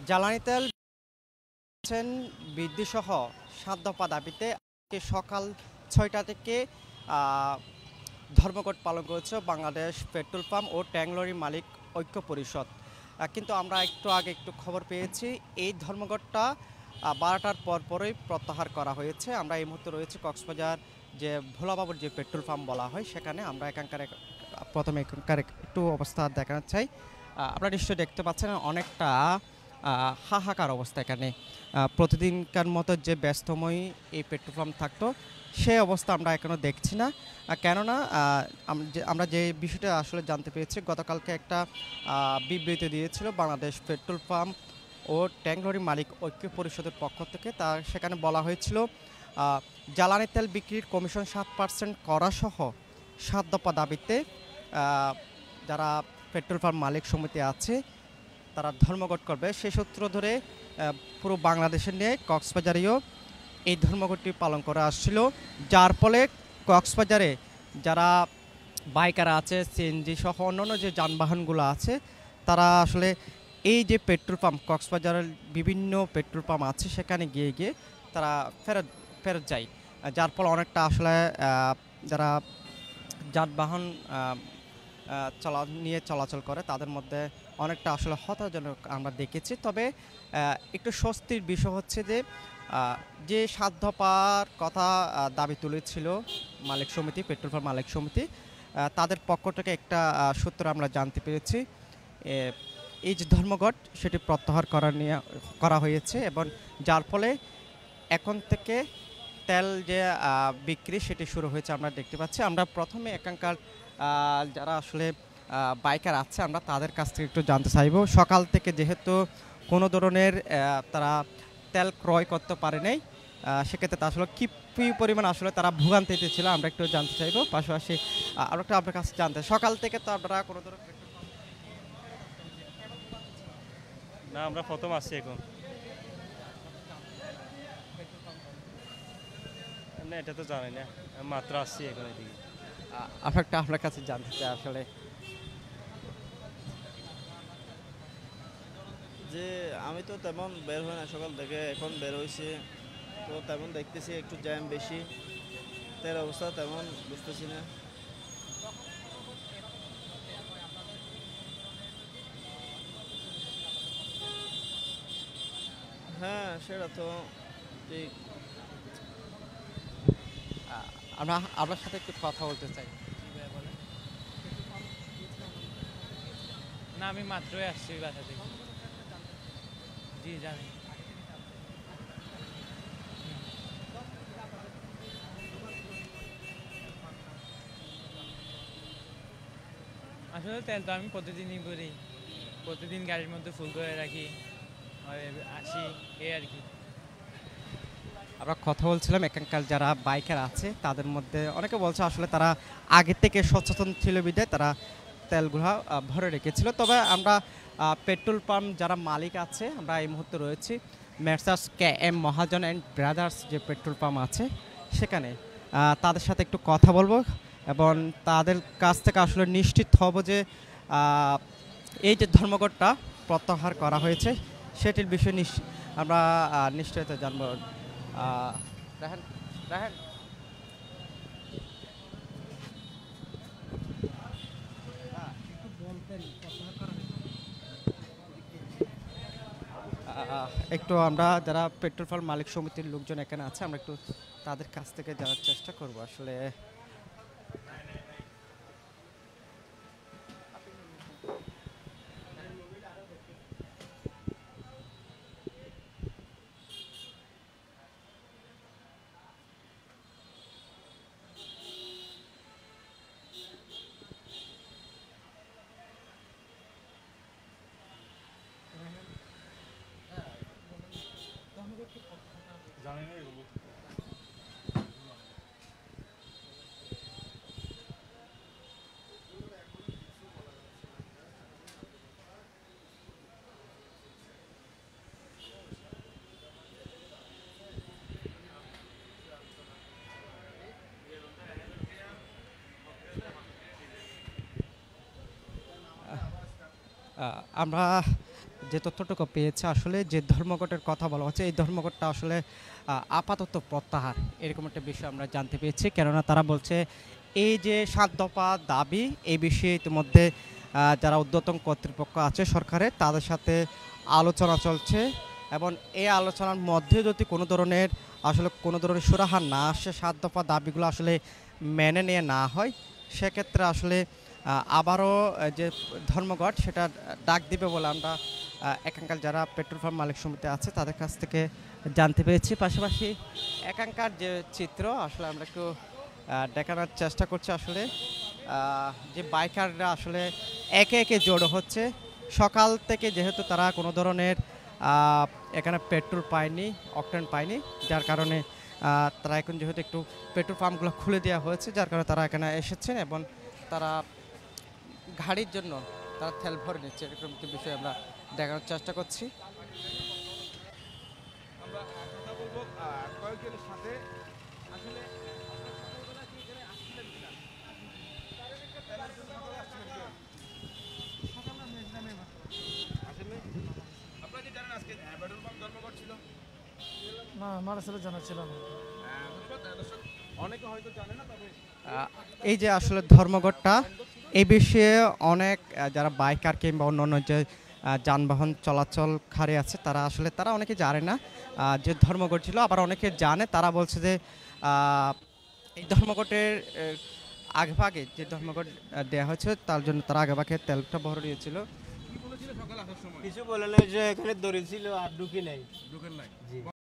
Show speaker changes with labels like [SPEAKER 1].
[SPEAKER 1] জ্বালানি তেল বৃদ্ধিসহ ৭ দফা দাবিতে আজকে সকাল ৬টা থেকে আহ, ধর্মঘট পালন করেছে বাংলাদেশ পেট্রোল পাম্প ও ট্যাঙ্ক লরি মালিক ঐক্য পরিষদ। কিন্তু আমরা একটু আগে একটু খবর পেয়েছি এই ধর্মঘটটা ১২টার পরই প্রত্যাহার করা হয়েছে। আমরা এই মুহূর্তে রয়েছে কক্সবাজার যে ভোলাবাবুর যে পেট্রোল পাম্প বলা হয় সেখানে। আমরা প্রথমে এখানকার একটু অবস্থা দেখানো চাই। আপনারা নিশ্চয়ই দেখতে পাচ্ছেন অনেকটা হাহাকার অবস্থা এখানে। প্রতিদিনকার মতো যে ব্যস্তময় এই পেট্রোল পাম্প থাকতো সেই অবস্থা আমরা এখনও দেখছি না। কেননা আমরা যে বিষয়টা আসলে জানতে পেরেছি গতকালকে একটা বিবৃতি দিয়েছিল বাংলাদেশ পেট্রোল পাম্প ও ট্যাঙ্ক লরি মালিক ঐক্য পরিষদের পক্ষ থেকে। সেখানে বলা হয়েছিল জ্বালানি তেল বিক্রির কমিশন ৭% করা সহ ৭ দফা দাবিতে যারা পেট্রোল পাম্প মালিক সমিতি আছে তারা ধর্মঘট করবে। সে সূত্র ধরে পুরো বাংলাদেশের নিয়ে কক্সবাজারেও এই ধর্মঘটটি পালন করে আসছিল, যার ফলে কক্সবাজারে যারা বাইকাররা আছে, সিএনজি সহ অন্যান্য যে যানবাহনগুলো আছে তারা আসলে এই যে পেট্রোল পাম্প কক্সবাজারের বিভিন্ন পেট্রোল পাম্প আছে সেখানে গিয়ে গিয়ে তারা ফেরত ফেরত যায়, যার ফলে অনেকটা আসলে যারা যানবাহন নিয়ে চলাচল করে তাদের মধ্যে অনেকটা আসলে হতাশাজনক আমরা দেখেছি। তবে একটু স্বস্তির বিষয় হচ্ছে যে যে ৭ দফার কথা দাবি তুলেছিল মালিক সমিতি, পেট্রোল পাম্প মালিক সমিতি, তাদের পক্ষ থেকে একটা সূত্র আমরা জানতে পেরেছি এই যে ধর্মঘট সেটি প্রত্যাহার করা হয়েছে, এবং যার ফলে এখন থেকে তেল যে বিক্রি সেটি শুরু হয়েছে আমরা দেখতে পাচ্ছি। আমরা প্রথমে এখানকার যারা আসলে বাইকার আছে আমরা তাদের কাছ থেকে একটু জানতে চাইব। সকাল থেকে যেহেতু কোনো ধরনের তারা তেল ক্রয় করতে পারে নাই, সেক্ষেত্রে তা আসলে কী পরিমাণ আসলে তারা ভোগান্তিতে ছিল আমরা একটু জানতে চাইব। পাশাপাশি আরও একটা আপনার কাছে জানতে, সকাল থেকে তো আপনারা কোনো ধরনের
[SPEAKER 2] না, আমরা প্রথম আসছি এখন। না, এটা তো জানি না, মাত্র আসছি এখন এদিকে।
[SPEAKER 1] আপনার কাছে জানতে চাই আসলে
[SPEAKER 3] যে আমি তো তেমন বের হই না সকাল থেকে, এখন বের হয়েছি তো তেমন দেখতেছি একটু জ্যাম বেশি, তেল অবস্থা তেমন বুঝতেছি না। হ্যাঁ সেটা তো ঠিক।
[SPEAKER 1] আমরা আপনার সাথে একটু কথা বলতে চাই।
[SPEAKER 4] না, আমি মাত্রই আসছি বাসা থেকে। জি জানি। আসলে তেল তো আমি প্রতিদিনই করি, প্রতিদিন গাড়ির মধ্যে ফুল করে রাখি, আর আসি এই আর কি।
[SPEAKER 1] আমরা কথা বলছিলাম এখানকার যারা বাইকার আছে তাদের মধ্যে অনেকে বলছে আসলে তারা আগে থেকে সচেতন ছিল বিধায় তারা তেলগুলো ভরে রেখেছিল। তবে আমরা পেট্রোল পাম্প যারা মালিক আছে আমরা এই মুহূর্তে রয়েছি messrs KM Mahajan and brothers যে পেট্রোল পাম্প আছে সেখানে, তাদের সাথে একটু কথা বলবো এবং তাদের কাছ থেকে আসলে নিশ্চিত হব যে এই যে ধর্মঘটটা প্রত্যাহার করা হয়েছে সেটির বিষয়ে আমরা নিশ্চয়তা জানবো। রাহান রাহান একটু আমরা যারা পেট্রোল পাম্প মালিক সমিতির লোকজন এখানে আছে আমরা একটু তাদের কাছ থেকে জানার চেষ্টা করব আসলে।
[SPEAKER 2] জানি না এগুলো।
[SPEAKER 1] আমরা যে তথ্যটুকু পেয়েছে আসলে যে ধর্মঘটের কথা বলা হচ্ছে এই ধর্মঘটটা আসলে আপাতত প্রত্যাহার এরকম একটা বিষয় আমরা জানতে পেরেছি। কেননা তারা বলছে এই যে ৭ দফা দাবি এই বিষয়ে ইতিমধ্যে যারা ঊর্ধ্বতন কর্তৃপক্ষ আছে সরকারের তাদের সাথে আলোচনা চলছে এবং এই আলোচনার মধ্যে যদি কোনো ধরনের সুরাহা না আসে ৭ দফা দাবিগুলো আসলে মেনে নিয়ে না হয় সেক্ষেত্রে আসলে আবারও যে ধর্মঘট সেটা ডাক দিবে বলে আমরা এখানকার যারা পেট্রোল পাম্প মালিক সমিতি আছে তাদের কাছ থেকে জানতে পেরেছি। পাশাপাশি এখানকার যে চিত্র আসলে আমরা একটু দেখানোর চেষ্টা করছি আসলে যে বাইকাররা আসলে একে একে জড়ো হচ্ছে সকাল থেকে, যেহেতু তারা কোনো ধরনের এখানে পেট্রোল পায়নি, অকটেন পায়নি, যার কারণে তারা এখন যেহেতু একটু পেট্রোল পাম্পগুলো খুলে দেওয়া হয়েছে যার কারণে তারা এখানে এসেছেন এবং তারা গাড়ির জন্য তারা তেল ভরে নিচ্ছে, এরকম একটি বিষয় আমরা দেখানোর চেষ্টা করছি।
[SPEAKER 5] না, আমার আসলে জানা ছিল না।
[SPEAKER 1] এই যে আসলে ধর্মঘটটা এই বিষয়ে অনেক যারা বাইকার কিংবা অন্যান্য যে যানবাহন চলাচলকারী আছে তারা অনেকে জানে না যে ধর্মঘট ছিল, আবার অনেকে জানে। তারা বলছে যে এই ধর্মঘটের আগেভাগে যে ধর্মঘট দেওয়া হয়েছে তার জন্য তারা আগেভাগে তেলটা ভরে নিয়েছিল।
[SPEAKER 6] কিছু বলে না যে এখানে দড়ি ছিল আর ঢুকি নাই।